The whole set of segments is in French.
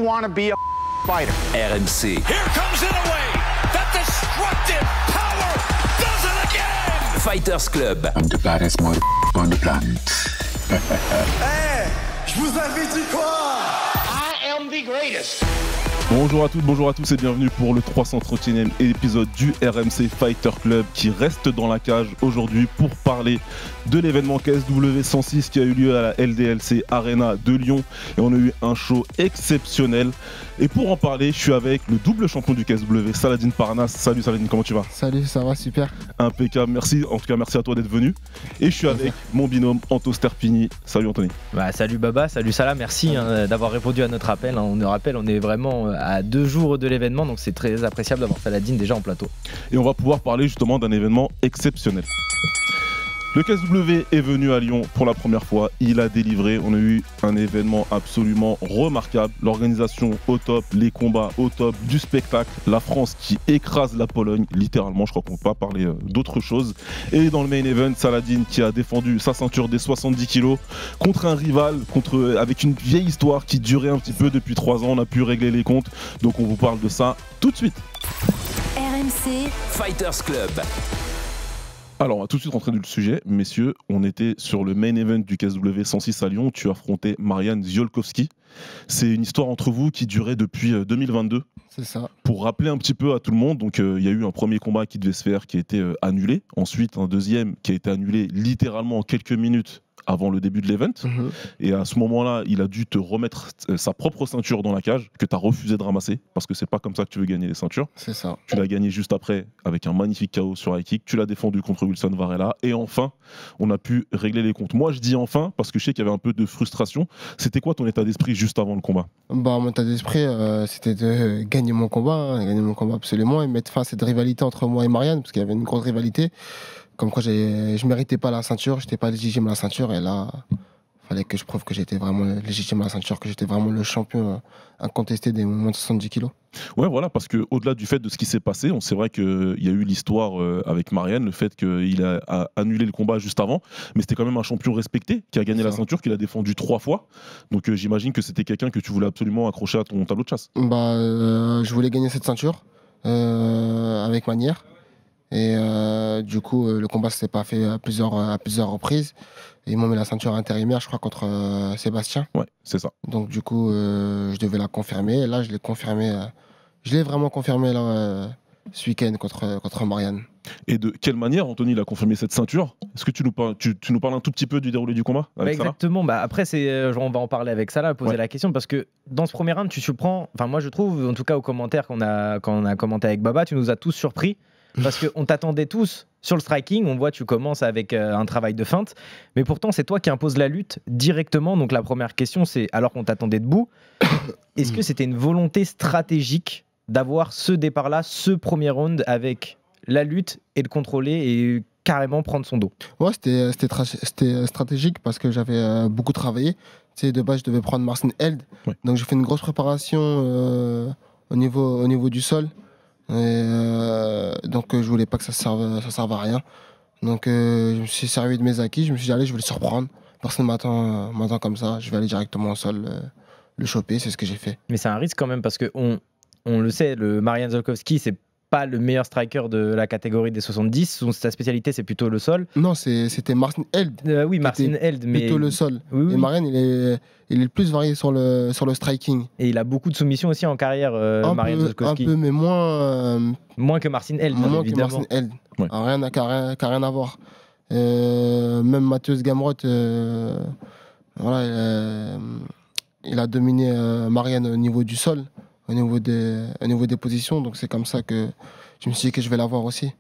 want to be a fighter. RMC. Here comes Inoue. That destructive power does it again. Fighters Club. I'm the baddest motherfucker on the planet. Hey, je vous avais dit quoi? I am the greatest. Bonjour à toutes, bonjour à tous et bienvenue pour le 331e épisode du RMC Fighter Club qui reste dans la cage aujourd'hui pour parler de l'événement KSW 106 qui a eu lieu à la LDLC Arena de Lyon et on a eu un show exceptionnel. Et pour en parler, je suis avec le double champion du KSW, Saladin Parnasse. Salut Saladin, comment tu vas? Salut, ça va, super. Impeccable, merci, en tout cas merci à toi d'être venu. Et je suis avec mon binôme Anto Sterpini. Salut Anthony. Salut Baba, salut Salah, merci d'avoir répondu à notre appel. On nous rappelle, on est vraiment à 2 jours de l'événement, donc c'est très appréciable d'avoir Saladin déjà en plateau. Et on va pouvoir parler justement d'un événement exceptionnel. Le KSW est venu à Lyon pour la première fois, il a délivré, on a eu un événement absolument remarquable, l'organisation au top, les combats au top, du spectacle, la France qui écrase la Pologne, littéralement, je crois qu'on peut pas parler d'autre chose. Et dans le main event, Saladin qui a défendu sa ceinture des 70 kg contre un rival, avec une vieille histoire qui durait un petit peu depuis 3 ans, on a pu régler les comptes, donc on vous parle de ça tout de suite. RMC Fighters Club. Alors, on va tout de suite rentrer dans le sujet. Messieurs, on était sur le main event du KSW 106 à Lyon. Tu affrontais Marian Ziolkowski. C'est une histoire entre vous qui durait depuis 2022. C'est ça. Pour rappeler un petit peu à tout le monde, donc il y a eu un premier combat qui devait se faire qui a été annulé. Ensuite, un deuxième qui a été annulé littéralement en quelques minutes avant le début de l'event. Et à ce moment-là, il a dû te remettre sa propre ceinture dans la cage que tu as refusé de ramasser parce que c'est pas comme ça que tu veux gagner les ceintures. C'est ça. Tu l'as gagné juste après avec un magnifique KO sur high kick. Tu l'as défendu contre Wilson Varela. Et enfin, on a pu régler les comptes. Moi, je dis enfin parce que je sais qu'il y avait un peu de frustration. C'était quoi ton état d'esprit juste avant le combat? Mon état d'esprit, c'était de gagner mon combat absolument et mettre fin à cette rivalité entre moi et Marianne parce qu'il y avait une grosse rivalité. Comme quoi je méritais pas la ceinture, j'étais pas légitime à la ceinture et là, il fallait que je prouve que j'étais vraiment légitime à la ceinture, que j'étais vraiment le champion incontesté des moins de 70 kilos. Ouais, voilà, parce qu'au-delà du fait de ce qui s'est passé, c'est vrai qu'il y a eu l'histoire avec Marianne, le fait qu'il a annulé le combat juste avant, mais c'était quand même un champion respecté qui a gagné la ceinture, qu'il a défendu 3 fois. Donc j'imagine que c'était quelqu'un que tu voulais absolument accrocher à ton tableau de chasse. Je voulais gagner cette ceinture avec manière. Et du coup, le combat ne s'est pas fait à plusieurs reprises. Et ils m'ont mis la ceinture intérimaire, je crois, contre Sébastien. Ouais, c'est ça. Donc du coup, je devais la confirmer. Et là, je l'ai confirmé. Je l'ai vraiment confirmé là, ce week-end contre Marianne. Et de quelle manière, Anthony, il a confirmé cette ceinture? Est-ce que tu nous parles un tout petit peu du déroulé du combat avec exactement. Après, on va en parler avec Salah, poser la question, parce que dans ce premier round, tu surprends. Enfin, moi, je trouve, en tout cas aux commentaires quand on a commenté avec Baba, tu nous as tous surpris. Parce qu'on t'attendait tous sur le striking, on voit tu commences avec un travail de feinte, mais pourtant c'est toi qui imposes la lutte directement. Donc la première question c'est, alors qu'on t'attendait debout, est-ce que c'était une volonté stratégique d'avoir ce départ-là, ce premier round avec la lutte et de contrôler et carrément prendre son dos? Ouais, c'était stratégique parce que j'avais beaucoup travaillé. Tu sais, de base je devais prendre Marcin Held, donc j'ai fait une grosse préparation au niveau du sol. Donc je voulais pas que ça serve à rien. Donc je me suis servi de mes acquis, je me suis dit allez, je vais le surprendre. Personne m'attend comme ça, je vais aller directement au sol le choper, c'est ce que j'ai fait. Mais c'est un risque quand même parce que on le sait, le Marian Ziolkowski c'est pas le meilleur striker de la catégorie des 70, sa spécialité c'est plutôt le sol. Non, c'était Marcin Held. Oui, Marcin Held, mais plutôt le sol. Oui. Et Marian il est le plus varié sur le striking. Et il a beaucoup de soumissions aussi en carrière, Marian Ziolkowski. Un peu, mais moins que Marcin Held, moins évidemment. Que Marcin Held. Ouais. Rien à voir. Même Mathieu Gamrot, il a dominé Marian au niveau du sol. Au niveau des positions, donc c'est comme ça que je me suis dit que je vais l'avoir aussi.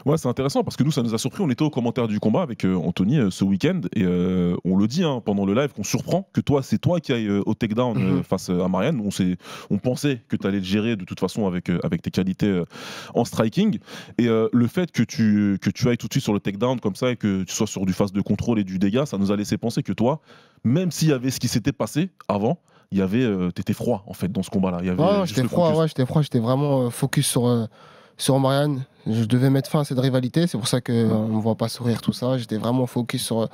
Ouais, c'est intéressant parce que nous, ça nous a surpris. On était au commentaire du combat avec Anthony ce week-end et on le dit pendant le live qu'on surprend que c'est toi qui ailles au takedown face à Marianne. On pensait que tu allais le gérer de toute façon avec tes qualités en striking. Et le fait que tu ailles tout de suite sur le takedown comme ça et que tu sois sur du phase de contrôle et du dégât, ça nous a laissé penser que toi, même s'il y avait ce qui s'était passé avant, t'étais froid en fait dans ce combat-là. J'étais froid, j'étais vraiment focus sur Marianne. Je devais mettre fin à cette rivalité, c'est pour ça qu'on ne voit pas sourire tout ça. J'étais vraiment focus sur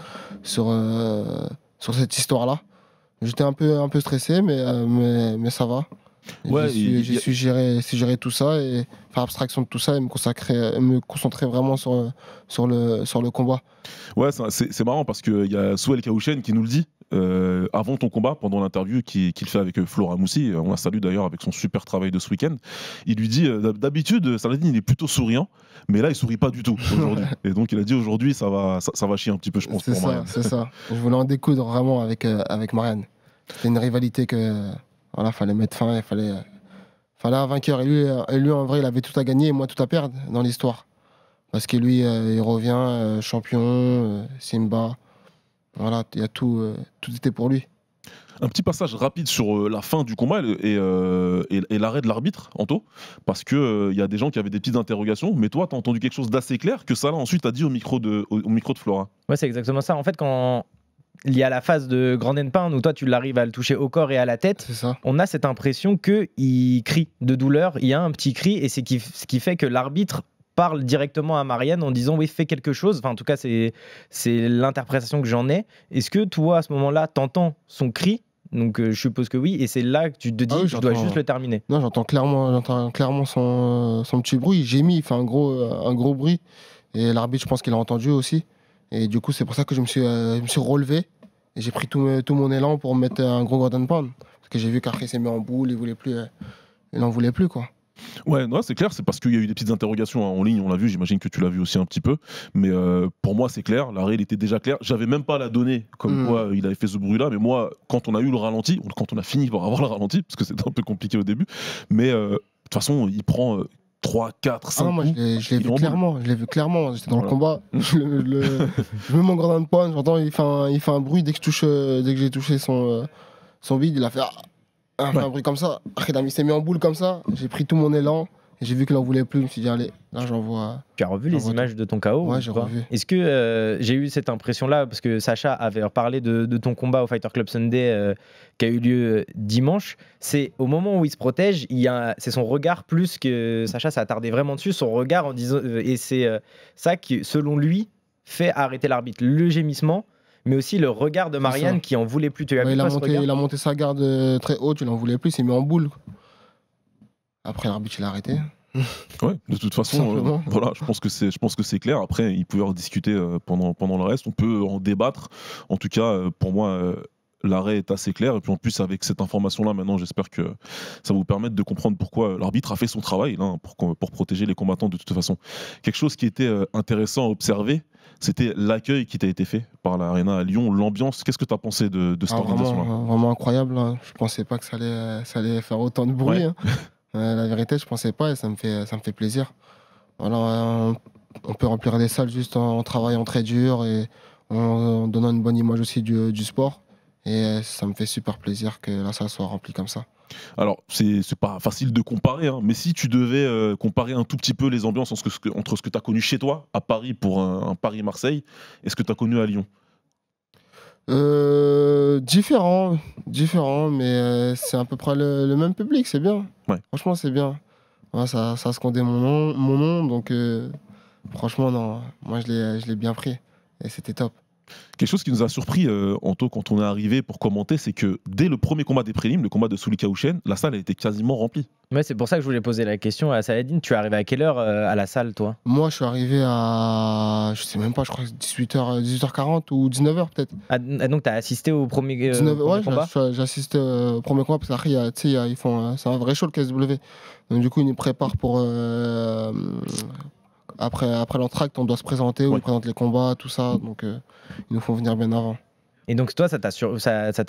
cette histoire-là. J'étais un peu stressé, mais ça va. Ouais, J'ai su gérer tout ça et faire abstraction de tout ça et me concentrer vraiment sur le combat. Ouais, c'est marrant parce qu'il y a Souel Kaouchen qui nous le dit avant ton combat, pendant l'interview qu'il fait avec Flora Moussi. On la salue d'ailleurs avec son super travail de ce week-end. Il lui dit d'habitude, Saladin il est plutôt souriant, mais là il sourit pas du tout aujourd'hui. Et donc il a dit aujourd'hui ça va chier un petit peu, je pense, pour Marianne. C'est ça. Je voulais en découdre vraiment avec Marianne. C'était une rivalité que voilà, fallait mettre fin, il fallait un vainqueur. Et lui, en vrai, il avait tout à gagner et moi tout à perdre dans l'histoire. Parce que lui, il revient champion, Simba. Voilà, il y a tout était pour lui. Un petit passage rapide sur la fin du combat et l'arrêt de l'arbitre, Anto, parce que y a des gens qui avaient des petites interrogations, mais toi, tu as entendu quelque chose d'assez clair que Salah ensuite a dit au micro de Flora. Ouais, c'est exactement ça. En fait, quand il y a la phase de Grand Pound où toi tu l'arrives à le toucher au corps et à la tête, on a cette impression qu'il crie de douleur, il y a un petit cri et c'est ce qui fait que l'arbitre parle directement à Marianne en disant oui, fais quelque chose. Enfin, en tout cas, c'est l'interprétation que j'en ai. Est-ce que toi, à ce moment-là, t'entends son cri? Donc je suppose que oui, et c'est là que tu te dis je dois juste le terminer. Non, j'entends clairement son petit bruit, il gémit, il fait un gros bruit et l'arbitre, je pense qu'il a entendu aussi. Et du coup, c'est pour ça que je me suis relevé et j'ai pris tout mon élan pour mettre un gros Gordon Pound. Parce que j'ai vu qu'après, il s'est mis en boule, il n'en voulait plus, quoi. Ouais, non, c'est clair, c'est parce qu'il y a eu des petites interrogations en ligne, on l'a vu, j'imagine que tu l'as vu aussi un petit peu. Mais pour moi, c'est clair, l'arrêt, il était déjà clair. J'avais même pas la donnée comme quoi il avait fait ce bruit-là. Mais moi, quand on a eu le ralenti, quand on a fini par avoir le ralenti, parce que c'était un peu compliqué au début, mais de toute façon, il prend 3, 4, 5 moi, coups. Je l'ai vu clairement. J'étais dans le combat. Je mets mon Gordon Pound, j'entends, il fait un bruit dès que j'ai touché son bide, il a fait un bruit comme ça. Il s'est mis en boule comme ça. J'ai pris tout mon élan. Et j'ai vu qu'il n'en voulait plus. Je me suis dit, allez, là, j'envoie. Tu as revu les images de ton KO? Ouais, j'ai revu. Est-ce que j'ai eu cette impression-là, parce que Sacha avait parlé de ton combat au Fighter Club Sunday qui a eu lieu dimanche. C'est au moment où il se protège, c'est son regard plus que Sacha s'est attardé vraiment dessus, son regard en disant. Et c'est ça qui, selon lui, fait arrêter l'arbitre. Le gémissement, mais aussi le regard de Marianne qui en voulait plus. Tu as vu il a monté sa garde très haute, il en voulait plus, il s'est mis en boule. Après, l'arbitre, il a arrêté. Ouais, de toute façon, voilà, je pense que c'est clair. Après, il pouvait en discuter pendant le reste. On peut en débattre. En tout cas, pour moi, l'arrêt est assez clair. Et puis en plus, avec cette information-là, maintenant, j'espère que ça va vous permettre de comprendre pourquoi l'arbitre a fait son travail là, pour protéger les combattants de toute façon. Quelque chose qui était intéressant à observer, c'était l'accueil qui t'a été fait par l'Arena à Lyon, l'ambiance. Qu'est-ce que tu as pensé de cette organisation-là? Vraiment incroyable. Hein. Je ne pensais pas que ça allait faire autant de bruit. Ouais. Hein. La vérité, je pensais pas et ça me fait plaisir. Voilà, on peut remplir des salles juste en travaillant très dur et en donnant une bonne image aussi du sport. Et ça me fait super plaisir que la salle soit remplie comme ça. Alors, c'est pas facile de comparer, hein, mais si tu devais comparer un tout petit peu les ambiances entre ce que tu as connu chez toi, à Paris pour un Paris-Marseille, et ce que tu as connu à Lyon. Différent, mais c'est à peu près le même public, c'est bien. Ouais. Franchement, c'est bien. Ouais, ça se comptait mon nom, donc franchement, non, moi je l'ai bien pris et c'était top. Quelque chose qui nous a surpris, Anto, quand on est arrivé pour commenter, c'est que dès le premier combat des prélims, le combat de Souli Kaouchen, la salle a été quasiment remplie. Ouais, c'est pour ça que je voulais poser la question à Saladin. Tu es arrivé à quelle heure à la salle, toi? Moi, je suis arrivé à, je sais même pas, je crois 18h40 ou 19h peut-être. Ah, donc tu as assisté au premier, 19, premier ouais, combat? j'ai assisté au premier combat parce qu'après, ils font, c'est un vrai show le KSW. Donc du coup, ils nous préparent pour... Après l'entracte, on doit se présenter, où ils présentent les combats, tout ça. Donc, ils nous font venir bien avant. Et donc, toi, ça t'a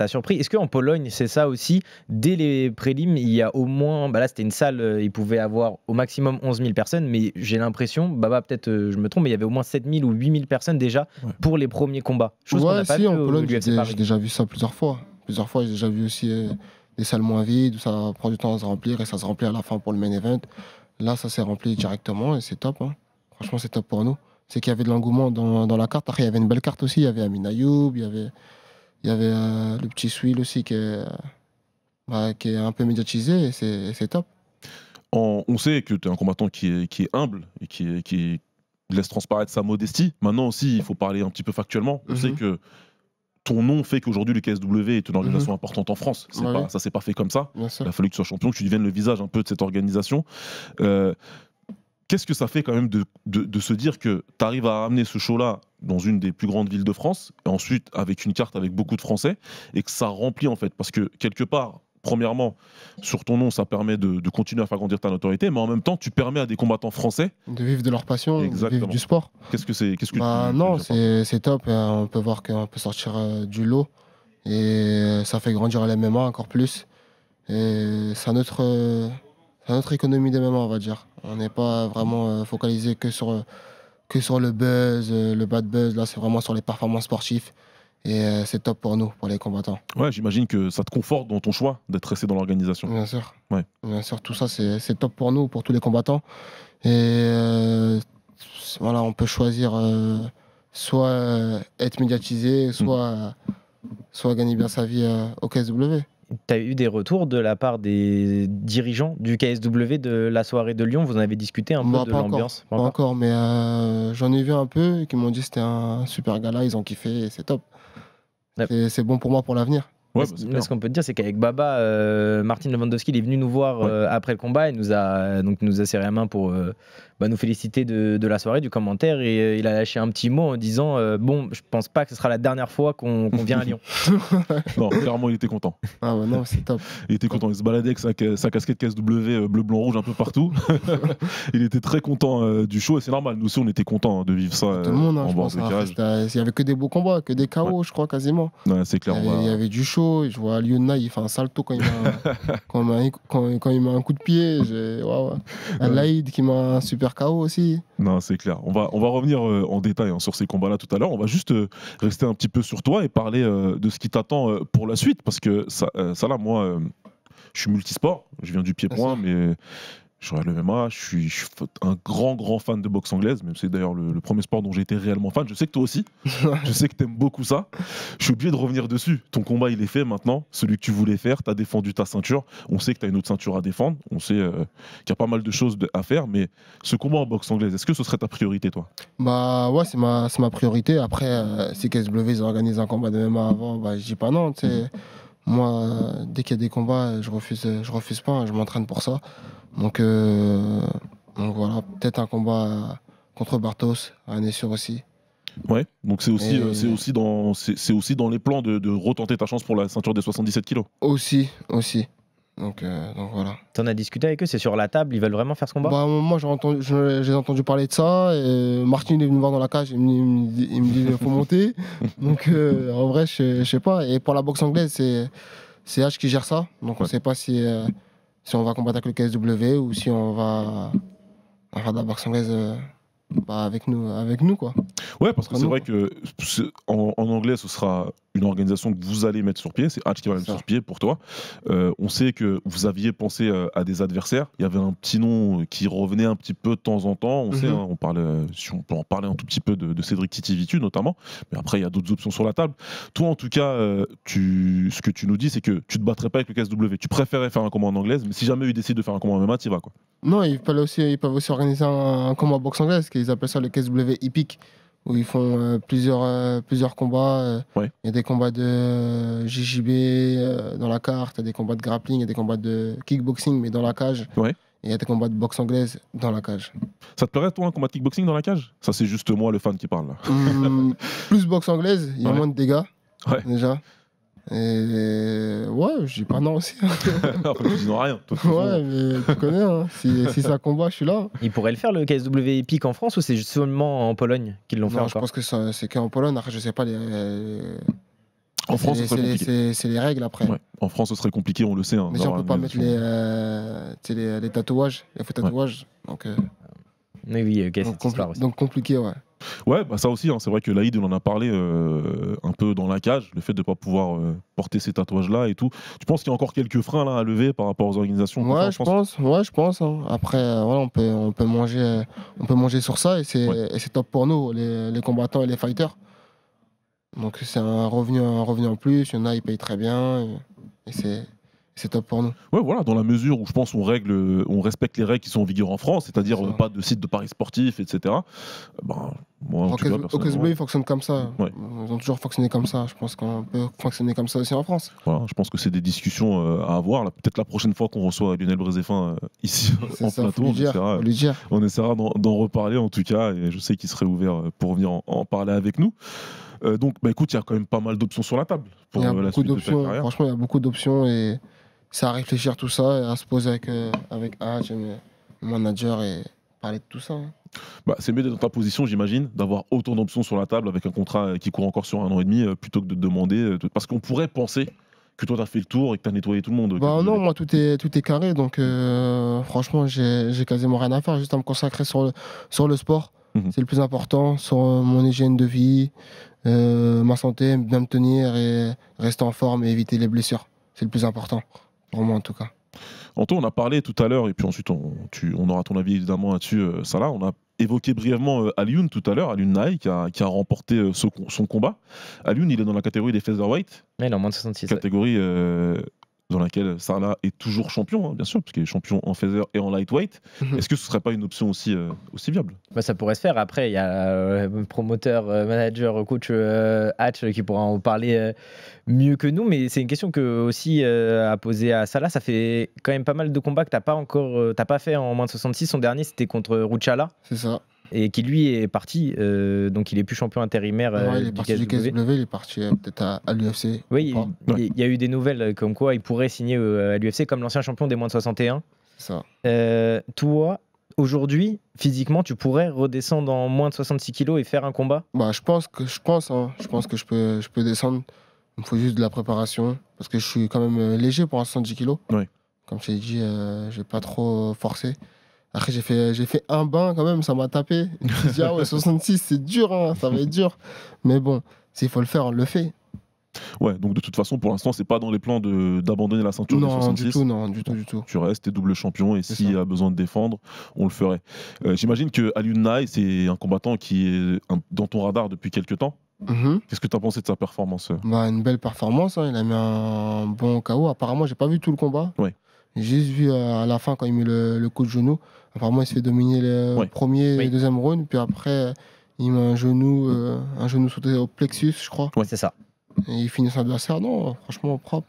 surpris. Est-ce qu'en Pologne, c'est ça aussi? Dès les prélims, il y a au moins... Bah là, c'était une salle, il pouvait avoir au maximum 11 000 personnes, mais j'ai l'impression, peut-être je me trompe, mais il y avait au moins 7 000 ou 8 000 personnes déjà pour les premiers combats. Chose qu'on n'a pas vu en Pologne, j'ai déjà vu ça plusieurs fois. J'ai déjà vu aussi des salles moins vides, où ça prend du temps à se remplir, et ça se remplit à la fin pour le main event. Là, ça s'est rempli directement, et c'est top. Hein. Franchement, c'est top pour nous. C'est qu'il y avait de l'engouement dans la carte. Après, il y avait une belle carte aussi. Il y avait Amin Ayoub, il y avait le petit Swill aussi qui est un peu médiatisé et c'est top. On sait que tu es un combattant qui est humble et qui laisse transparaître sa modestie. Maintenant aussi, il faut parler un petit peu factuellement. On sait que ton nom fait qu'aujourd'hui le KSW est une organisation importante en France. Ça s'est pas fait comme ça. Il a fallu que tu sois champion, que tu deviennes le visage un peu de cette organisation. Qu'est-ce que ça fait quand même de se dire que tu arrives à ramener ce show-là dans une des plus grandes villes de France, et ensuite avec une carte avec beaucoup de Français, et que ça remplit en fait, parce que quelque part, premièrement, sur ton nom, ça permet de continuer à faire grandir ta notoriété, mais en même temps, tu permets à des combattants français de vivre de leur passion, de vivre du sport. Qu'est-ce que non, c'est top. On peut voir qu'on peut sortir du lot, et ça fait grandir la MMA encore plus. Et c'est notre économie de MMA, on va dire. On n'est pas vraiment focalisé que sur le buzz, le bad buzz. Là, c'est vraiment sur les performances sportives. Et c'est top pour nous, pour les combattants. Ouais, j'imagine que ça te conforte dans ton choix d'être resté dans l'organisation. Bien sûr. Ouais. Bien sûr, tout ça, c'est top pour nous, pour tous les combattants. Et voilà, on peut choisir soit être médiatisé, soit gagner bien sa vie au KSW. Tu as eu des retours de la part des dirigeants du KSW de la soirée de Lyon? Vous en avez discuté un peu de l'ambiance? Pas encore, mais j'en ai vu un peu et qui m'ont dit que c'était un super gala, ils ont kiffé et c'est top. Ouais. C'est bon pour moi pour l'avenir. Ouais, ce qu'on peut te dire, c'est qu'avec Baba, Martin Lewandowski, il est venu nous voir après le combat. Il nous a serré la main pour nous féliciter de la soirée, du commentaire. Et il a lâché un petit mot en disant bon, je pense pas que ce sera la dernière fois qu'on vient à Lyon. Non, clairement, il était content. Ah ouais, non, c'est top. Il était content. Il se baladait avec sa casquette KSW bleu, blanc, rouge un peu partout. Il était très content du show. Et c'est normal. Nous aussi, on était contents de vivre ça. Tout le monde, en bord de cage. Il y avait que des beaux combats, que des KO, je crois, quasiment. Ouais, c'est clair. Il y avait du show. Je vois Lyonna, il fait un salto quand il met un coup de pied. Laïd qui met un super KO aussi. Non, c'est clair. On va revenir en détail sur ces combats-là tout à l'heure. On va juste rester un petit peu sur toi et parler de ce qui t'attend pour la suite. Parce que ça là, moi, je suis multisport. Je viens du pied-point, mais je regarde le MMA. Je suis un grand fan de boxe anglaise. Même c'est d'ailleurs le premier sport dont j'ai été réellement fan. Je sais que toi aussi. Je sais que t'aimes beaucoup ça. Je suis obligé de revenir dessus. Ton combat, il est fait maintenant. Celui que tu voulais faire. T'as défendu ta ceinture. On sait que t'as une autre ceinture à défendre. On sait qu'il y a pas mal de choses à faire. Mais ce combat en boxe anglaise, est-ce que ce serait ta priorité, toi? Bah ouais, c'est ma priorité. Après, si KSW ils organisent un combat de MMA avant, bah je dis pas non. Moi, dès qu'il y a des combats, je refuse pas. Hein, je m'entraîne pour ça. Donc voilà, peut-être un combat contre Bartos, à Nessur aussi. Ouais, donc c'est aussi dans les plans de retenter ta chance pour la ceinture des 77 kilos. Aussi. Donc voilà. T'en as discuté avec eux, c'est sur la table, ils veulent vraiment faire ce combat? Bah, moi j'ai entendu parler de ça, et Martin est venu me voir dans la cage, il me dit il faut monter. Donc en vrai je sais pas, et pour la boxe anglaise c'est H qui gère ça, donc on sait pas si on va combattre avec le KSW ou si on va faire de la boxe anglaise avec nous quoi. Ouais, parce que c'est vrai que en anglais ce sera une organisation que vous allez mettre sur pied, c'est Hatch qui va mettre sur pied pour toi. On sait que vous aviez pensé à des adversaires, il y avait un petit nom qui revenait un petit peu de temps en temps, on sait, hein, si on peut en parler un tout petit peu de Cédric Titi-Vitu notamment, mais après il y a d'autres options sur la table. Toi en tout cas, ce que tu nous dis c'est que tu te battrais pas avec le KSW, tu préférais faire un combat en anglaise, mais si jamais ils décident de faire un combat en MMA, tu y vas quoi. Non, ils peuvent aussi organiser un combat boxe anglaise, qu'ils appellent ça le KSW Epic, où ils font plusieurs combats. Il y a des combats de JJB dans la carte, il y a des combats de grappling, il y a des combats de kickboxing, mais dans la cage. Ouais. Et il y a des combats de boxe anglaise dans la cage. Ça te plairait, toi, un combat de kickboxing dans la cage? Ça, c'est juste moi, le fan, qui parle. Là. Plus boxe anglaise, il y a moins de dégâts, déjà. Et ouais, je dis pas non aussi. Après, tu dis non rien. Ouais, mais tu connais, hein. Si ça combat, je suis là. Il pourrait le faire le KSW Epic en France ou c'est seulement en Pologne qu'ils l'ont fait encore? Je pense que c'est qu'en Pologne. Après, je sais pas. En France, c'est les règles après. Ouais. En France, ce serait compliqué, on le sait. Hein, mais on peut pas mettre les tatouages, les faux tatouages. Donc, oui, ok, donc compliqué, ouais. Ouais, bah ça aussi, hein, c'est vrai que Laïd, on en a parlé un peu dans la cage, le fait de ne pas pouvoir porter ces tatouages-là et tout. Tu penses qu'il y a encore quelques freins là, à lever par rapport aux organisations? Ouais, je pense. Hein. Après, on peut manger sur ça et c'est top pour nous, les combattants et les fighters. Donc c'est un revenu en plus, il y en a, ils payent très bien et C'est top pour nous. Ouais, voilà, dans la mesure où je pense on respecte les règles qui sont en vigueur en France, c'est-à-dire Ça. pas de site de paris sportifs, etc. Moi, en tout cas, Au personnellement, KSW, ils fonctionnent comme ça. Ouais. Ils ont toujours fonctionné comme ça. Je pense qu'on peut fonctionner comme ça aussi en France. voilà, je pense que c'est des discussions à avoir. Là, peut-être la prochaine fois qu'on reçoit Lionel Brézéfin ici C'est en ça, plateau, faut lui dire. on essaiera d'en reparler en tout cas, et je sais qu'il serait ouvert pour venir en parler avec nous. Donc, écoute, il y a quand même pas mal d'options sur la table pour Il y a la beaucoup suite de ta d'options. carrière. Franchement, il y a beaucoup d'options et c'est à réfléchir tout ça et à se poser avec Hatch et le manager et parler de tout ça. Hein. C'est mieux d'être dans ta position, j'imagine, d'avoir autant d'options sur la table avec un contrat qui court encore sur 1 an et demi, plutôt que de demander. Parce qu'on pourrait penser que toi, tu as fait le tour et que tu as nettoyé tout le monde. Non, moi, tout est carré. Donc, franchement, j'ai quasiment rien à faire. Juste à me consacrer sur le sport. C'est le plus important. Sur mon hygiène de vie, ma santé, bien me tenir et rester en forme et éviter les blessures. C'est le plus important. Pour moi, en tout cas. Anto, on a parlé tout à l'heure, et puis ensuite on aura ton avis évidemment là-dessus, Salah. On a évoqué brièvement Alioune tout à l'heure, Alioune Naï, qui a remporté son combat. Alioune, il est dans la catégorie des featherweight, Ouais, non, moins de 66. catégorie dans laquelle Salah est toujours champion, hein, bien sûr, puisqu'il est champion en feather et en lightweight. Est-ce que ce serait pas une option aussi viable? Ça pourrait se faire. Après, il y a promoteur, manager, coach Hatch qui pourra en parler mieux que nous. Mais c'est une question que aussi à poser à Salah. Ça fait quand même pas mal de combats que t'as pas fait en moins de 66. Son dernier, c'était contre Ruchala. C'est ça. Et qui lui est parti, donc il est plus champion intérimaire Il est parti du KSW, il est parti peut-être à l'UFC. Oui, il y a eu des nouvelles comme quoi il pourrait signer à l'UFC comme l'ancien champion des moins de 61. C'est ça. Toi, aujourd'hui, physiquement, tu pourrais redescendre en moins de 66 kilos et faire un combat? Je pense que je peux descendre. Il me faut juste de la préparation parce que je suis quand même léger pour un 70 kilos. Oui. Comme je t'ai dit, je vais pas trop forcer. Après, j'ai fait un bain quand même, ça m'a tapé. Je me suis dit, ah ouais, 66, c'est dur, hein, ça va être dur. Mais bon, s'il faut le faire, on le fait. Ouais, donc de toute façon, pour l'instant, c'est pas dans les plans d'abandonner la ceinture des 66. Non, du tout. Tu restes, t'es double champion, et s'il y a besoin de défendre, on le ferait. J'imagine que Alioune Naï, c'est un combattant qui est dans ton radar depuis quelques temps. Qu'est-ce que tu as pensé de sa performance? Une belle performance, hein. Il a mis un bon KO. Apparemment, j'ai pas vu tout le combat. Ouais. J'ai juste vu à la fin quand il met le coup de genou. Apparemment, il se fait dominer le premier et deuxième round. Puis après, il met un genou sauté au plexus, je crois. Ouais, c'est ça. Et il finit son adversaire. Non, franchement, propre.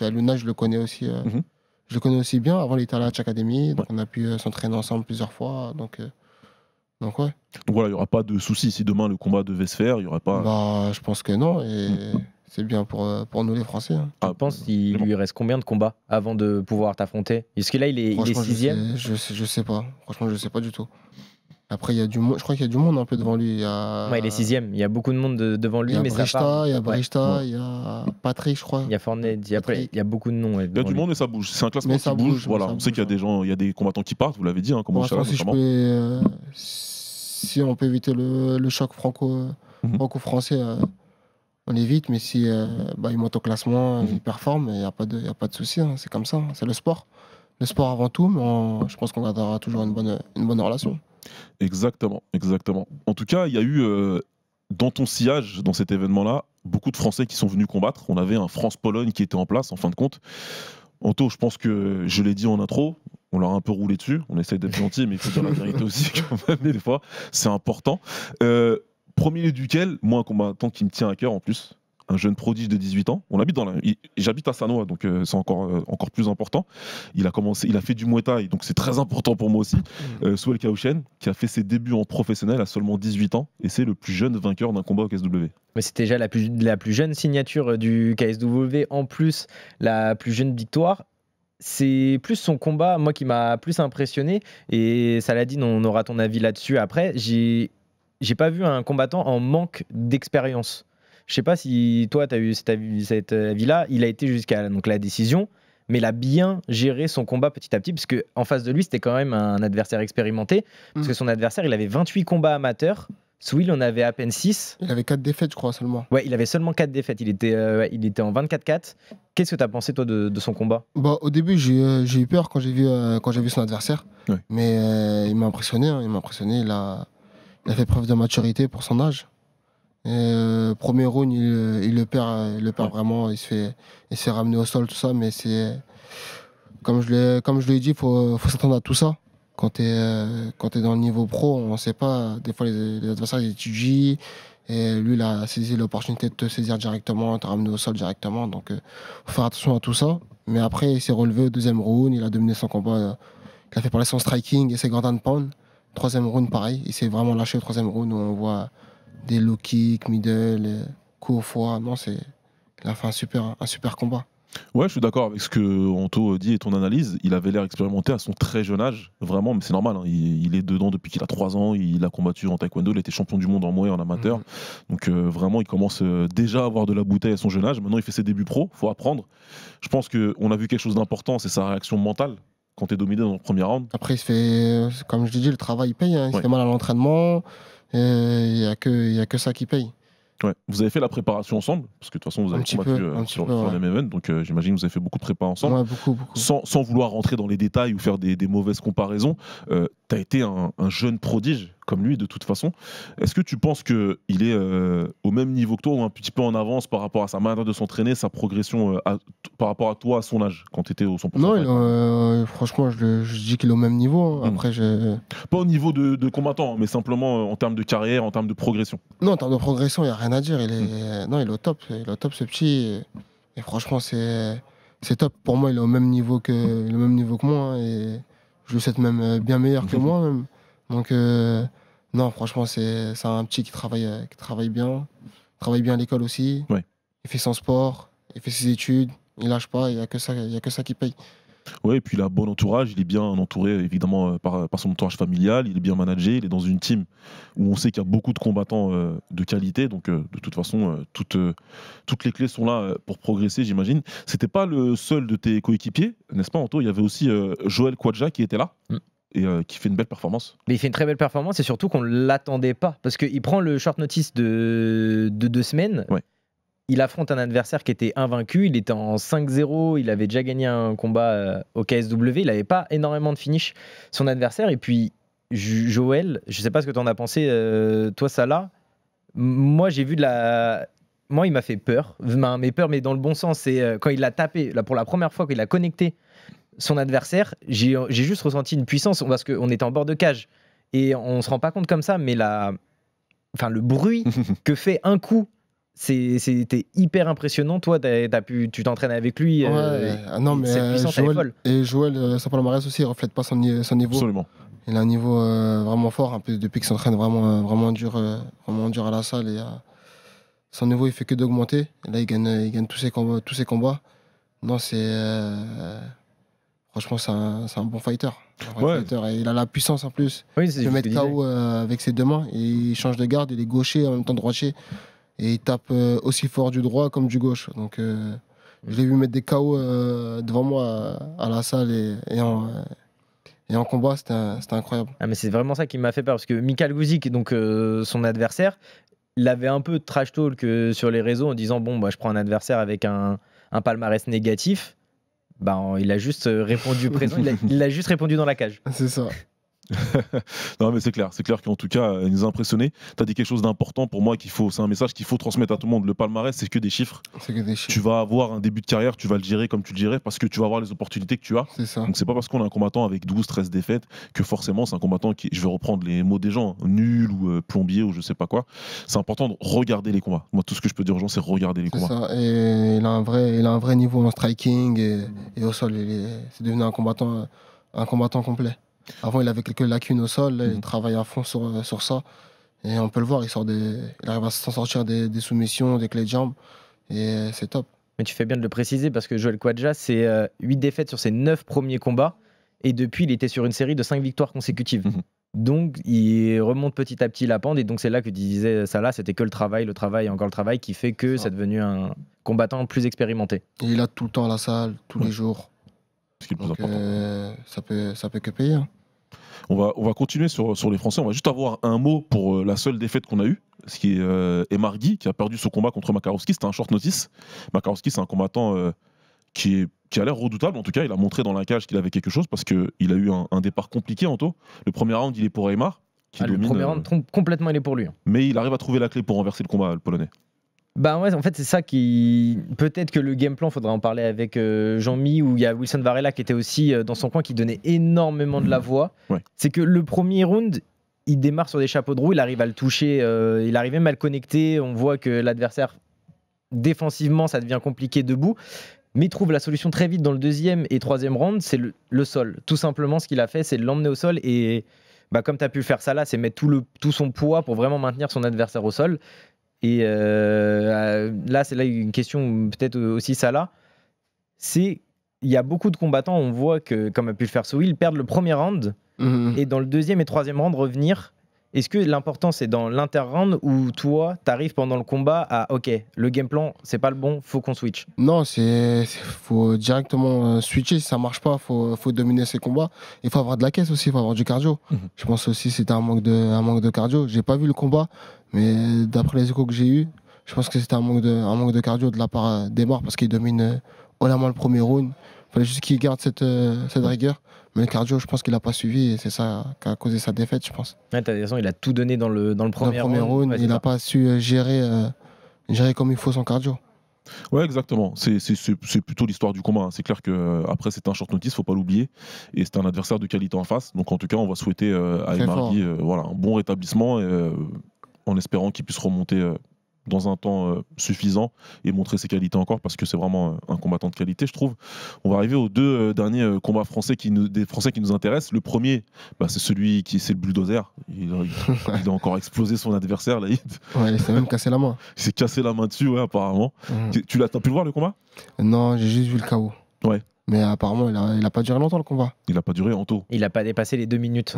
Et Alioune, je le connais aussi. Je le connais aussi bien. Avant, il était à la Hatch Academy. Donc, on a pu s'entraîner ensemble plusieurs fois. Donc ouais. Donc voilà, il n'y aura pas de souci si demain le combat devait se faire. Il y aura pas. Je pense que non. Et c'est bien pour nous, les Français. Hein. Tu penses qu'il lui reste combien de combats avant de pouvoir t'affronter? Est-ce que là, il est 6ème? Je sais pas. Franchement, je sais pas du tout. Après, il y a du monde. Je crois qu'il y a du monde un peu devant lui. Il est 6ème. Il y a beaucoup de monde devant lui, mais ça part. Il y a Brista, il y a Patrick, je crois. Il y a Fornet. Après, il y a beaucoup de noms. Il y a du monde et ça bouge. C'est un classement qui bouge. Voilà, on sait qu'il y a des gens, il y a des combattants qui partent. Vous l'avez dit, comme Ochala notamment. Si on peut éviter le choc franco-français, on évite. Mais si il monte au classement, il performe, il n'y a pas de souci. Hein. C'est comme ça. C'est le sport. Le sport avant tout, mais je pense qu'on gardera toujours une bonne relation. Exactement. En tout cas, il y a eu dans ton sillage, dans cet événement-là, beaucoup de Français qui sont venus combattre. On avait un France-Pologne qui était en place, en fin de compte. Anto, je pense que je l'ai dit en intro, on leur a un peu roulé dessus. On essaye d'être gentil, mais il faut dire la vérité aussi, quand même, des fois. C'est important. Premier duquel, moi, un combattant qui me tient à cœur en plus, un jeune prodige de 18 ans. J'habite à Sanois, donc c'est encore plus important. Il a fait du Muay Thai, donc c'est très important pour moi aussi. Souel Kaouchen, qui a fait ses débuts en professionnel à seulement 18 ans, et c'est le plus jeune vainqueur d'un combat au KSW. Mais c'était déjà la plus jeune signature du KSW, en plus la plus jeune victoire. C'est plus son combat, moi, qui m'a plus impressionné. Et Saladin, on aura ton avis là-dessus après. J'ai pas vu un combattant en manque d'expérience. Je sais pas si toi, tu as eu cet avis-là. Il a été jusqu'à la décision, mais il a bien géré son combat petit à petit, parce qu'en face de lui, c'était quand même un adversaire expérimenté. Parce que son adversaire, il avait 28 combats amateurs. Souil en avait à peine 6. Il avait 4 défaites, je crois, seulement. Ouais, il avait seulement 4 défaites. Il était en 24-4. Qu'est-ce que tu as pensé, toi, de son combat? Au début, j'ai eu peur quand j'ai vu son adversaire. Ouais. Mais il m'a impressionné. Hein. Il a fait preuve de maturité pour son âge. Premier round, il le perd vraiment. Il se fait ramener au sol, tout ça. Mais comme je l'ai dit, faut s'attendre à tout ça. Quand tu es dans le niveau pro, on ne sait pas. Des fois, les adversaires ils étudient. Et lui, il a saisi l'opportunité de te saisir directement, de te ramener au sol directement. Donc, faut faire attention à tout ça. Mais après, il s'est relevé au deuxième round. Il a dominé son combat. Il a fait parler son striking et ses ground and pound. Troisième round, pareil. Il s'est vraiment lâché au troisième round où on voit des low kicks, middle, coups au foie. Non, il a fait un super combat. Ouais, je suis d'accord avec ce que Anto dit et ton analyse. Il avait l'air expérimenté à son très jeune âge, vraiment, mais c'est normal. Hein. Il est dedans depuis qu'il a 3 ans. Il a combattu en taekwondo. Il était champion du monde en Muay en amateur. Donc vraiment, il commence déjà à avoir de la bouteille à son jeune âge. Maintenant, il fait ses débuts pro. Faut apprendre. Je pense qu'on a vu quelque chose d'important, c'est sa réaction mentale quand tu es dominé dans le premier round. Après, il se fait, comme je l'ai dit, le travail paye. Hein. Il se fait mal à l'entraînement. Il n'y a que ça qui paye. Ouais. Vous avez fait la préparation ensemble, parce que de toute façon vous avez combattu sur le même event, donc j'imagine que vous avez fait beaucoup de prépa ensemble. Ouais, beaucoup. Sans vouloir rentrer dans les détails ou faire des mauvaises comparaisons, tu as été un jeune prodige comme lui de toute façon. Est-ce que tu penses qu'il est au même niveau que toi ou un petit peu en avance par rapport à sa manière de s'entraîner, sa progression par rapport à toi à son âge, quand tu étais au 100%? Non, franchement, je dis qu'il est au même niveau. Après, pas au niveau de combattant, mais simplement en termes de carrière, en termes de progression. Non, en termes de progression, il n'y a rien à dire. Il est au top. Il est au top, ce petit. Et franchement, c'est top. Pour moi, il est au même niveau que moi. Hein, et je le souhaite même bien meilleur que moi. Même. Donc, non, franchement, c'est un petit qui travaille bien. Il travaille bien à l'école aussi. Ouais. Il fait son sport. Il fait ses études. Il lâche pas. Il n'y a que ça qui paye. Oui, et puis il a un bon entourage, il est bien entouré évidemment par son entourage familial, il est bien managé, il est dans une team où on sait qu'il y a beaucoup de combattants de qualité, donc de toute façon toutes les clés sont là pour progresser, j'imagine. C'était pas le seul de tes coéquipiers, n'est-ce pas Anto? Il y avait aussi Joël Kwadja qui était là. Et qui fait une belle performance. Mais il fait une très belle performance et surtout qu'on ne l'attendait pas, parce qu'il prend le short notice de 2 semaines. Ouais. Il affronte un adversaire qui était invaincu, il était en 5-0, il avait déjà gagné un combat au KSW, il n'avait pas énormément de finish son adversaire. Et puis Joël, je ne sais pas ce que tu en as pensé, toi Salah, moi j'ai vu Moi il m'a fait peur, mais dans le bon sens, c'est quand il l'a tapé, là, pour la première fois qu'il a connecté son adversaire, j'ai juste ressenti une puissance, parce qu'on était en bord de cage, et on ne se rend pas compte comme ça, mais le bruit que fait un coup, c'était hyper impressionnant. Toi, tu t'entraînes avec lui. Non, mais cette puissance, elle est folle. Et Joël, son palmarès aussi, il ne reflète pas son niveau. Absolument. Il a un niveau vraiment fort, un peu depuis qu'il s'entraîne vraiment dur à la salle. Et, son niveau, il fait que d'augmenter. Et là, il gagne tous ses combats. Non, franchement, c'est un bon fighter. Et il a la puissance en plus. Oui, il peut mettre KO avec ses 2 mains. Et il change de garde, il est gaucher en même temps droitier. Et il tape aussi fort du droit comme du gauche. Donc, je l'ai vu mettre des KO devant moi à la salle et en combat, c'était incroyable. Ah, mais c'est vraiment ça qui m'a fait peur, parce que Mikhail Gouzik, donc son adversaire, il avait un peu de trash talk sur les réseaux en disant je prends un adversaire avec un palmarès négatif. Il a juste répondu présent, il a juste répondu dans la cage. C'est ça. Non mais c'est clair qu'en tout cas il nous a impressionné. Tu as dit quelque chose d'important pour moi, c'est un message qu'il faut transmettre à tout le monde. Le palmarès, c'est que des chiffres. Tu vas avoir un début de carrière, tu vas le gérer comme tu le gérais, parce que tu vas avoir les opportunités que tu as. C'est ça. Donc c'est pas parce qu'on a un combattant avec 12-13 défaites que forcément c'est un combattant qui, je vais reprendre les mots des gens, nul ou plombier ou je sais pas quoi. C'est important de regarder les combats. Moi tout ce que je peux dire aux gens, c'est regarder les combats. Ça. Et il a un vrai niveau en striking et au sol. C'est devenu un combattant complet. Avant, il avait quelques lacunes au sol, là, il travaille à fond sur ça. Et on peut le voir, il arrive à s'en sortir des soumissions, des clés de jambes. Et c'est top. Mais tu fais bien de le préciser, parce que Joël Kwadja, c'est 8 défaites sur ses 9 premiers combats. Et depuis, il était sur une série de 5 victoires consécutives. Donc, il remonte petit à petit la pente. Et donc, c'est là que disait Salah, c'était que le travail et encore le travail qui fait que c'est devenu un combattant plus expérimenté. Et il a tout le temps à la salle, tous les jours. Ce qui est le plus important. Ça peut que payer. Hein. On va continuer sur les Français. On va juste avoir un mot pour la seule défaite qu'on a eue, ce qui est Emargui, qui a perdu son combat contre Makarowski. C'était un short notice. Makarowski, c'est un combattant qui a l'air redoutable. En tout cas, il a montré dans la cage qu'il avait quelque chose, parce qu'il a eu un départ compliqué, Anto. Le premier round, il est pour Aymar. Le premier round, complètement, il est pour lui. Mais il arrive à trouver la clé pour renverser le combat, le Polonais. Bah ouais, en fait, c'est ça qui. Peut-être que le game plan, faudra en parler avec Jean-Mi, où il y a Wilson Varela qui était aussi dans son coin, qui donnait énormément de la voix. Ouais. C'est que le premier round, il démarre sur des chapeaux de roue, il arrive à le toucher, il arrive même à le connecter. On voit que l'adversaire, défensivement, ça devient compliqué debout. Mais il trouve la solution très vite dans le deuxième et troisième round, c'est le sol. Tout simplement, ce qu'il a fait, c'est l'emmener au sol et. Bah, comme tu as pu le faire ça là, c'est mettre tout son poids pour vraiment maintenir son adversaire au sol. Et là, c'est là une question, peut-être aussi ça là. Il y a beaucoup de combattants, on voit que, comme a pu le faire Sohail, perdent le premier round et dans le deuxième et troisième round revenir. Est-ce que l'important c'est dans l'inter-round où toi, t'arrives pendant le combat à OK, le game plan, c'est pas le bon, faut qu'on switch? Non, faut directement switcher. Si ça marche pas, faut dominer ses combats. Il faut avoir de la caisse aussi, il faut avoir du cardio. Je pense aussi que c'était un manque de cardio. J'ai pas vu le combat, mais d'après les échos que j'ai eu, je pense que c'était un manque de cardio de la part d'Emar parce qu'il domine haut la main le premier round. Il fallait juste qu'il garde cette rigueur. Mais le cardio, je pense qu'il n'a pas suivi et c'est ça qui a causé sa défaite, je pense. Ouais, t'as raison, il a tout donné dans le premier round. Ouais, il n'a pas su gérer comme il faut son cardio. Ouais, exactement. C'est plutôt l'histoire du combat. C'est clair qu'après, c'est un short notice, faut pas l'oublier. Et c'est un adversaire de qualité en face. Donc, en tout cas, on va souhaiter à Emar Guy un bon rétablissement en espérant qu'il puisse remonter dans un temps suffisant et montrer ses qualités encore parce que c'est vraiment un combattant de qualité, je trouve. On va arriver aux deux derniers combats français des Français qui nous intéressent. Le premier, c'est celui c'est le bulldozer. Il a encore explosé son adversaire, Laïd. Ouais, il s'est même cassé la main. Il s'est cassé la main dessus, ouais, apparemment. T'as pu le voir le combat? Non, j'ai juste vu le KO. Ouais. Mais apparemment, il a pas duré longtemps le combat. Il a pas duré en tout. Il a pas dépassé les 2 minutes,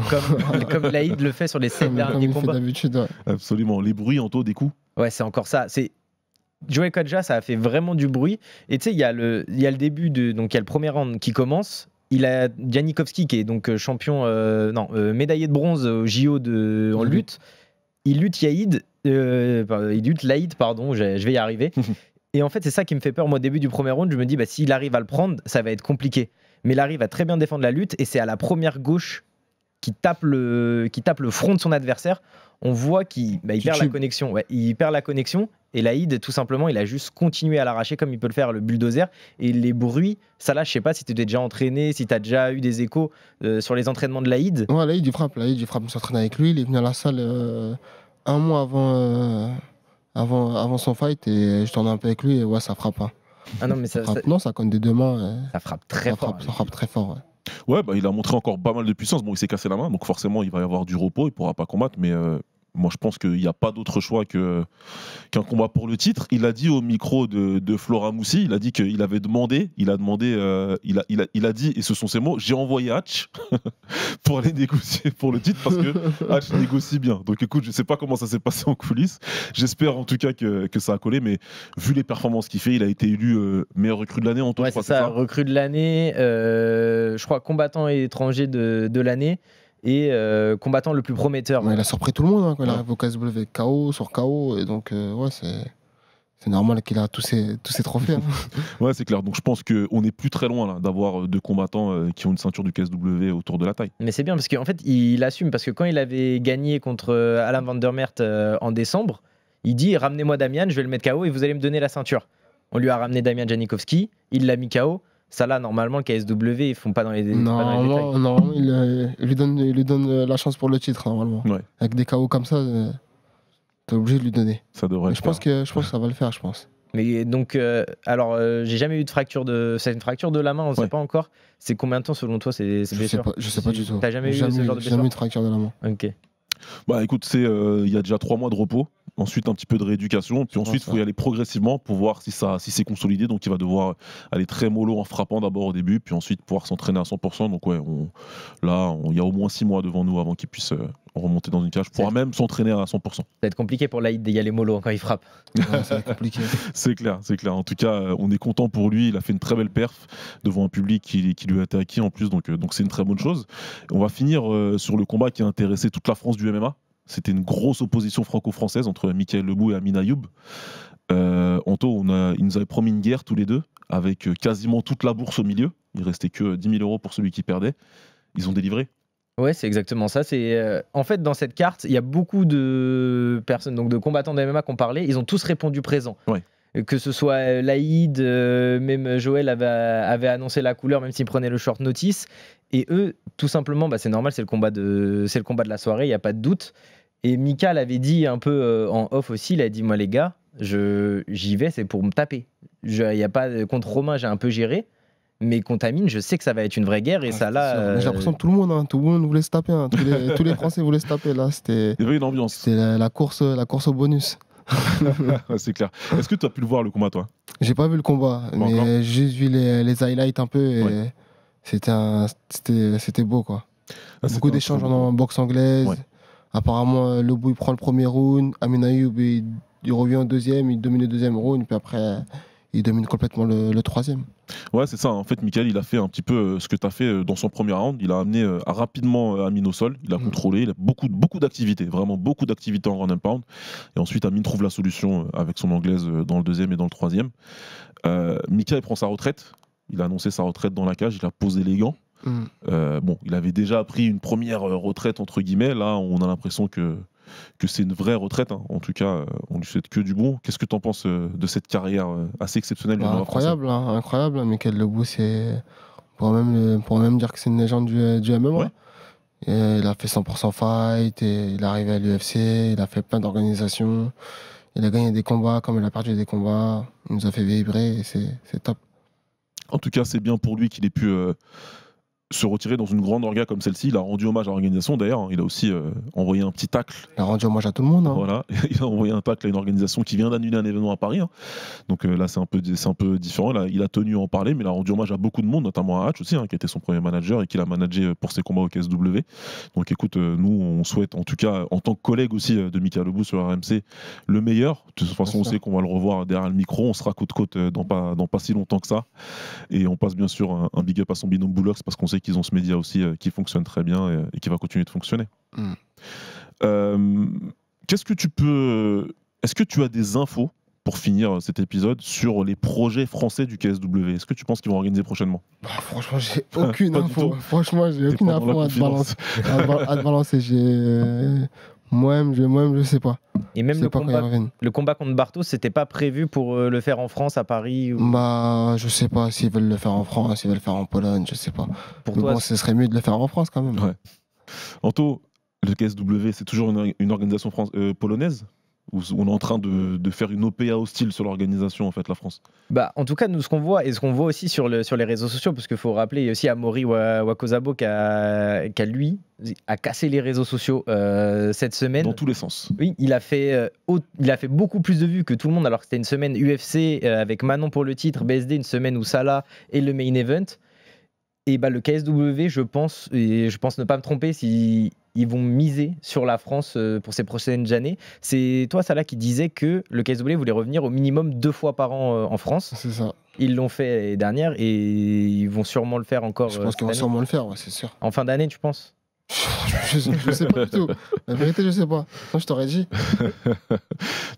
comme Laïd le fait sur les 7 derniers combats. D'habitude, ouais. Absolument. Les bruits en tout des coups. Ouais, c'est encore ça. Joey Kodja, ça a fait vraiment du bruit. Et tu sais, il y a le début donc il y a le premier round qui commence. Il a Janikowski qui est donc champion, médaillé de bronze au JO en lutte. Il lutte Laïd, pardon, je vais y arriver. Et en fait, c'est ça qui me fait peur. Moi, au début du premier round, je me dis, s'il arrive à le prendre, ça va être compliqué. Mais il arrive à très bien défendre la lutte et c'est à la première gauche qui tape le front de son adversaire. On voit qu'il perd la connexion. Ouais, il perd la connexion et Laïd, tout simplement, il a juste continué à l'arracher comme il peut le faire le bulldozer. Et les bruits, ça là, je sais pas si tu t'es déjà entraîné, si tu as déjà eu des échos sur les entraînements de Laïd. Ouais, Laïd, il frappe. Je s'entraîne avec lui. Il est venu à la salle un mois avant son fight et je tourne un peu avec lui et ouais, ça frappe. Hein. Ah non, mais ça cogne des deux mains. Ça frappe très fort. Ça frappe très fort, ouais. Ouais, il a montré encore pas mal de puissance. Bon, il s'est cassé la main, donc forcément, il va y avoir du repos, il pourra pas combattre, mais moi, je pense qu'il n'y a pas d'autre choix qu'un combat pour le titre. Il a dit au micro de Flora Moussi, il a dit qu'il avait demandé, il a dit, et ce sont ses mots, j'ai envoyé Hatch pour aller négocier pour le titre parce que Hatch négocie bien. Donc écoute, je sais pas comment ça s'est passé en coulisses. J'espère en tout cas que ça a collé, mais vu les performances qu'il fait, il a été élu meilleur recrue de l'année en tout cas. Ouais, c'est ça, recrue de l'année, je crois combattant étranger de l'année. Et combattant le plus prometteur. Ouais, il a surpris tout le monde quand il arrive au KSW, KO sur KO, et donc c'est normal qu'il a tous ces trophées. Hein. Ouais, c'est clair. Donc je pense qu'on n'est plus très loin là, d'avoir deux combattants qui ont une ceinture du KSW autour de la taille. Mais c'est bien parce qu'en fait, il assume, parce que quand il avait gagné contre Alain Van Der Merkt en décembre, il dit ramenez-moi Damian, je vais le mettre KO et vous allez me donner la ceinture. On lui a ramené Damian Janikowski, il l'a mis KO. Ça là, normalement, le KSW, ils font pas dans les détails. Non, il lui donne la chance pour le titre, normalement. Ouais. Avec des KO comme ça, t'es obligé de lui donner. Ça devrait. Je pense que ça va le faire, je pense. Mais donc, j'ai jamais eu de fracture c'est une fracture de la main, on sait pas encore. C'est combien de temps selon toi ces blessures? Je sais pas du tout. T'as jamais eu ce genre de blessure? Jamais eu de fracture de la main. Ok. Écoute, il y a déjà 3 mois de repos, ensuite un petit peu de rééducation, puis ensuite il faut y aller progressivement pour voir si c'est consolidé. Donc il va devoir aller très mollo en frappant d'abord au début, puis ensuite pouvoir s'entraîner à 100%. Donc ouais, il y a au moins 6 mois devant nous avant qu'il puisse remonter dans une cage, pourra même s'entraîner à 100%. Ça va être compliqué pour Laïd d'y aller mollo quand il frappe. Ouais, ça va être compliqué. C'est clair. En tout cas, on est content pour lui. Il a fait une très belle perf devant un public qui lui a été acquis en plus, donc c'est une très bonne chose. On va finir sur le combat qui a intéressé toute la France du MMA. C'était une grosse opposition franco-française entre Michael Lebou et Amin Ayoub. Anto, ils nous avaient promis une guerre tous les deux, avec quasiment toute la bourse au milieu. Il restait que 10 000 € pour celui qui perdait. Ils ont délivré. Ouais, c'est exactement ça. En fait, dans cette carte, il y a beaucoup de personnes, donc de combattants de MMA qui ont parlé. Ils ont tous répondu présent. Ouais. Que ce soit Laïd, même Joël avait annoncé la couleur, même s'il prenait le short notice. Et eux, tout simplement, c'est normal, c'est le combat de la soirée, il n'y a pas de doute. Et Mika l'avait dit un peu en off aussi, il a dit, moi les gars, j'y vais, c'est pour me taper. Y a pas, contre Romain, j'ai un peu géré. Mais contre Amine, je sais que ça va être une vraie guerre et ça là. J'ai l'impression que tout le monde voulait se taper. Tous les Français voulaient se taper là. Il y avait une ambiance. C'était la course au bonus. C'est clair. Est-ce que tu as pu le voir le combat, toi? J'ai pas vu le combat, mais j'ai juste vu les highlights un peu. Et c'était beau quoi. Beaucoup d'échanges en boxe anglaise. Ouais. Apparemment, Lobou il prend le premier round, Amin Ayoub il revient au deuxième, il domine le deuxième round, puis après il domine complètement le troisième. Ouais, c'est ça. En fait, Michael, il a fait un petit peu ce que tu as fait dans son premier round. Il a amené rapidement Amine au sol. Il a contrôlé. Il a beaucoup d'activités. Vraiment beaucoup d'activités en round and pound. Et ensuite, Amine trouve la solution avec son anglaise dans le deuxième et dans le troisième. Michael prend sa retraite. Il a annoncé sa retraite dans la cage. Il a posé les gants. Il avait déjà pris une première retraite, entre guillemets. Là, on a l'impression que c'est une vraie retraite, hein. En tout cas, on lui souhaite que du bon. Qu'est-ce que tu en penses de cette carrière assez exceptionnelle? Incroyable, Michael Lobou, on pourrait même dire que c'est une légende du MMA. Ouais. Il a fait 100% fight, et il est arrivé à l'UFC, il a fait plein d'organisations, il a gagné des combats comme il a perdu des combats, il nous a fait vibrer et c'est top. En tout cas, c'est bien pour lui qu'il ait pu se retirer dans une grande orga comme celle-ci. Il a rendu hommage à l'organisation d'ailleurs. Il a aussi envoyé un petit tacle. Il a rendu hommage à tout le monde. Hein. Voilà, il a envoyé un tacle à une organisation qui vient d'annuler un événement à Paris. Hein. Donc là, c'est un peu différent. Là, il a tenu à en parler, mais il a rendu hommage à beaucoup de monde, notamment à Hatch aussi, hein, qui était son premier manager et qui l'a managé pour ses combats au KSW. Donc écoute, nous, on souhaite, en tout cas, en tant que collègue aussi de Mika Lobou sur RMC, le meilleur. De toute façon, on sait qu'on va le revoir derrière le micro. On sera côte-côte dans pas si longtemps que ça. Et on passe bien sûr un big up à son binôme Boulox parce qu'on sait qu'ils ont ce média aussi qui fonctionne très bien et qui va continuer de fonctionner. Est-ce que tu as des infos pour finir cet épisode sur les projets français du KSW? Est-ce que tu penses qu'ils vont organiser prochainement? Franchement, j'ai aucune info. Franchement, j'ai aucune info à te balancer. Moi-même, je sais pas. Et même le combat contre Bartos, c'était pas prévu pour le faire en France, à Paris ou... Je sais pas s'ils veulent le faire en France, s'ils veulent le faire en Pologne, je sais pas. Pour toi, ce serait mieux de le faire en France quand même. Ouais. Anto, le KSW, c'est toujours une organisation polonaise? Ou on est en train de faire une OPA hostile sur l'organisation, en fait, la France? En tout cas, nous, ce qu'on voit, et ce qu'on voit aussi sur les réseaux sociaux, parce qu'il faut rappeler, il y a aussi Amaury Wakozabo qui a cassé les réseaux sociaux cette semaine. Dans tous les sens. Oui, il a fait beaucoup plus de vues que tout le monde, alors que c'était une semaine UFC avec Manon pour le titre, BSD, une semaine où Salah et le main event. Et le KSW, je pense ne pas me tromper, si ils vont miser sur la France pour ces prochaines années. C'est toi, Salah, qui disais que le KSW voulait revenir au minimum 2 fois par an en France. C'est ça. Ils l'ont fait l'année dernière et ils vont sûrement le faire encore. Je pense qu'ils vont sûrement le faire, ouais, c'est sûr. En fin d'année, tu penses? Je sais pas du tout. La vérité, je sais pas. Moi, je t'aurais dit.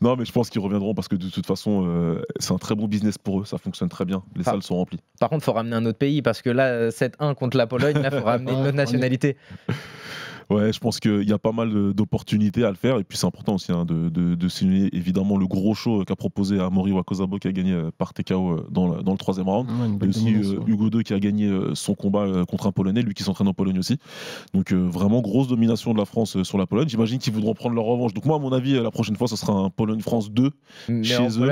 Non, mais je pense qu'ils reviendront parce que de toute façon, c'est un très bon business pour eux. Ça fonctionne très bien. Les salles sont remplies. Par contre, il faut ramener un autre pays parce que là, 7-1 contre la Pologne, il faut ramener une autre nationalité. Ouais, je pense qu'il y a pas mal d'opportunités à le faire. Et puis c'est important aussi de signer évidemment le gros show qu'a proposé Amaury Wakozabo qui a gagné par TKO dans le 3e round. Et aussi Hugo II qui a gagné son combat contre un Polonais, lui qui s'entraîne en Pologne aussi. Donc vraiment grosse domination de la France sur la Pologne. J'imagine qu'ils voudront prendre leur revanche. Donc moi, à mon avis, la prochaine fois, ce sera un Pologne-France 2 chez eux.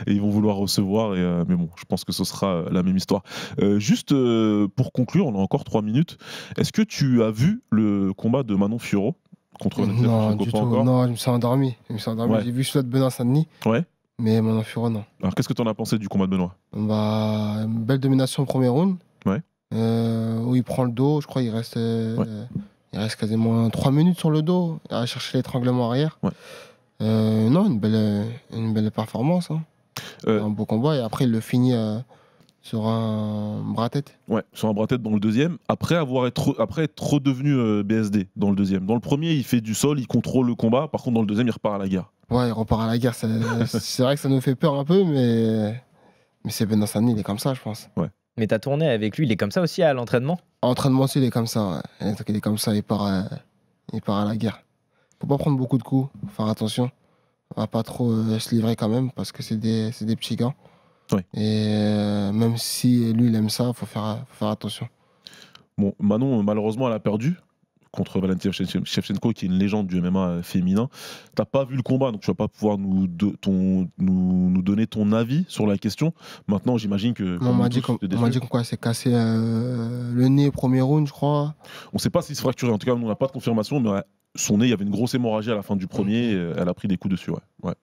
Et ils vont vouloir recevoir. Mais bon, je pense que ce sera la même histoire. Juste pour conclure, on a encore 3 minutes. Est-ce que tu as vu le combat de Manon Fiorot contre Non, du tout. Non, je me suis endormi. Ouais. J'ai vu celui de Benoît Saint-Denis. Ouais. Mais Manon Fiorot, non. Alors, qu'est-ce que tu en as pensé du combat de Benoît? Une belle domination au premier round. Ouais. Où il prend le dos. Je crois qu'il reste, il reste quasiment 3 minutes sur le dos à chercher l'étranglement arrière. Ouais. Non, une belle performance. Hein. Un beau combat. Et après, il le finit sur un bras-tête. Ouais, sur un bras-tête dans le deuxième, après être redevenu BSD dans le deuxième. Dans le premier, il fait du sol, il contrôle le combat, par contre dans le deuxième, il repart à la guerre. Ouais, il repart à la guerre, c'est vrai que ça nous fait peur un peu, mais c'est Benoît Saint-Denis, il est comme ça, je pense. Ouais. Mais t'as tourné avec lui, il est comme ça aussi à l'entraînement? En entraînement aussi, il est comme ça. Ouais. Il est comme ça, il part à la guerre. Faut pas prendre beaucoup de coups, faut faire attention. On va pas trop se livrer quand même, parce que c'est des petits gars. Ouais. Et même si lui, il aime ça, faut faire attention. Bon, Manon, malheureusement, elle a perdu contre Valentina Shevchenko, qui est une légende du MMA féminin. T'as pas vu le combat, donc tu vas pas pouvoir nous donner ton avis sur la question. Maintenant, j'imagine que... On m'a dit qu'on s'est cassé le nez au premier round, je crois. On sait pas s'il se fracturait. En tout cas, on n'a pas de confirmation, mais son nez, il y avait une grosse hémorragie à la fin du premier. Et elle a pris des coups dessus, ouais. Okay.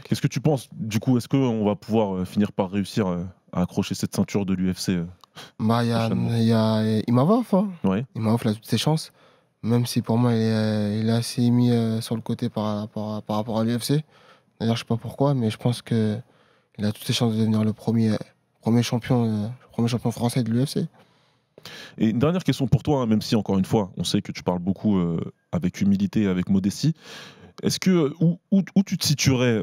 Qu'est-ce que tu penses, du coup? Est-ce qu'on va pouvoir finir par réussir à accrocher cette ceinture de l'UFC Bah, il y a Imavov. Hein. Ouais. Imavov a toutes ses chances. Même si pour moi, il est assez mis sur le côté par rapport à l'UFC. D'ailleurs, je sais pas pourquoi, mais je pense qu'il a toutes ses chances de devenir le premier champion français de l'UFC. Et une dernière question pour toi, hein, même si encore une fois, on sait que tu parles beaucoup avec humilité et avec modestie. Est-ce que où tu te situerais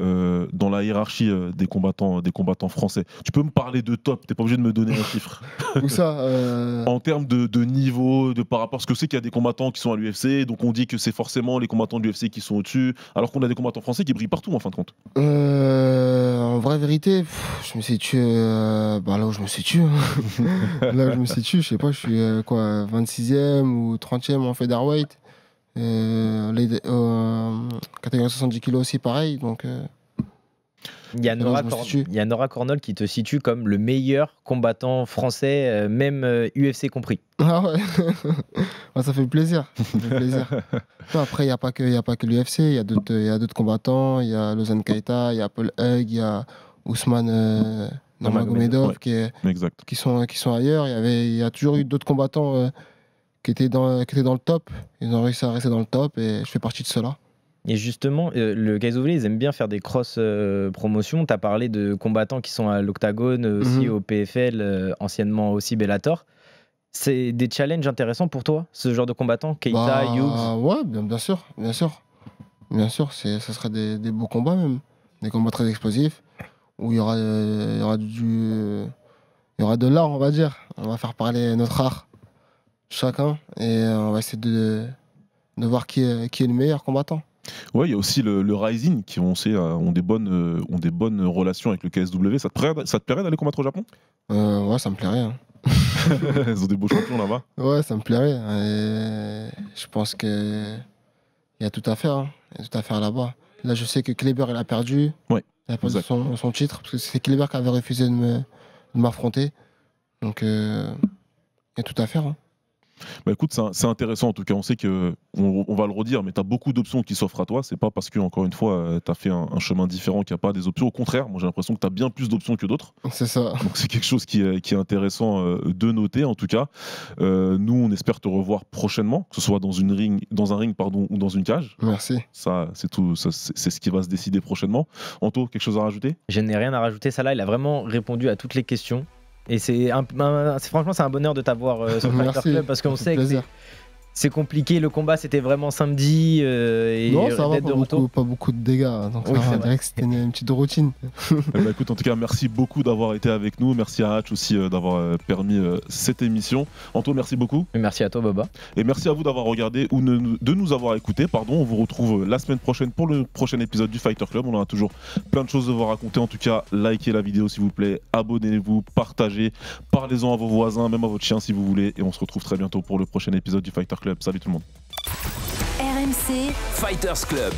dans la hiérarchie des combattants français? Tu peux me parler de top, t'es pas obligé de me donner un chiffre. Où ça En termes de niveau, par rapport à ce que c'est qu'il y a des combattants qui sont à l'UFC, donc on dit que c'est forcément les combattants de l'UFC qui sont au-dessus, alors qu'on a des combattants français qui brillent partout en fin de compte. En vraie vérité, je me situe là où je me situe. Là où je me situe, je sais pas, je suis 26e ou 30e en featherweight. Catégorie 70 kg aussi, pareil. Donc, il y a Nora Cornol qui te situe comme le meilleur combattant français, même UFC compris. Ah ouais, ça fait plaisir. Non, après, il n'y a pas que l'UFC, il y a d'autres combattants. Il y a Lozan Keita, il y a Paul Hug, il y a Ousmane Nurmagomedov qui sont ailleurs. Il y a toujours eu d'autres combattants qui étaient dans le top. Ils ont réussi à rester dans le top et je fais partie de ceux-là. Et justement, le Kayzouveli, ils aiment bien faire des cross-promotions. Tu as parlé de combattants qui sont à l'Octagone, aussi au PFL, anciennement aussi Bellator. C'est des challenges intéressants pour toi, ce genre de combattants, Keita, Hughes? Ouais, bien sûr. Bien sûr, ce sera des beaux combats même. Des combats très explosifs, où il y aura de l'art, on va dire. On va faire parler notre art. Chacun, et on va essayer de voir qui est le meilleur combattant. Ouais, il y a aussi le Rising qui ont des bonnes relations avec le KSW. Ça te plairait d'aller combattre au Japon? Ouais, ça me plairait. Hein. Ils ont des beaux champions là-bas. Ouais, ça me plairait. Et je pense qu'il y a tout à faire. Hein. Il y a tout à faire là-bas. Là, je sais que Kleber, il a perdu. Ouais, il a perdu son titre, parce que c'est Kleber qui avait refusé de m'affronter. Donc, il y a tout à faire. Hein. Bah écoute, c'est intéressant en tout cas. On sait que, on va le redire, mais tu as beaucoup d'options qui s'offrent à toi. C'est pas parce que, encore une fois, tu as fait un chemin différent qu'il n'y a pas des options. Au contraire, moi j'ai l'impression que tu as bien plus d'options que d'autres. C'est ça. Donc c'est quelque chose qui est intéressant de noter en tout cas. Nous, on espère te revoir prochainement, que ce soit dans un ring ou dans une cage. Merci. Ça, c'est tout. C'est ce qui va se décider prochainement. Anto, quelque chose à rajouter? Je n'ai rien à rajouter. Ça là, il a vraiment répondu à toutes les questions. Et franchement, c'est un bonheur de t'avoir sur le Fighter Club, parce qu'on sait que c'est compliqué. Le combat, c'était vraiment samedi. Non, ça va, pas beaucoup de dégâts. Donc oui, on dirait que c'était une petite routine. Bah, écoute, en tout cas, merci beaucoup d'avoir été avec nous. Merci à Hatch aussi d'avoir permis cette émission. Anto, merci beaucoup. Et merci à toi, Baba. Et merci à vous d'avoir regardé ou de nous avoir écoutés. On vous retrouve la semaine prochaine pour le prochain épisode du Fighter Club. On aura toujours plein de choses à vous raconter. En tout cas, likez la vidéo s'il vous plaît. Abonnez-vous, partagez, parlez-en à vos voisins, même à votre chien si vous voulez. Et on se retrouve très bientôt pour le prochain épisode du Fighter Club. Salut tout le monde. RMC Fighters Club.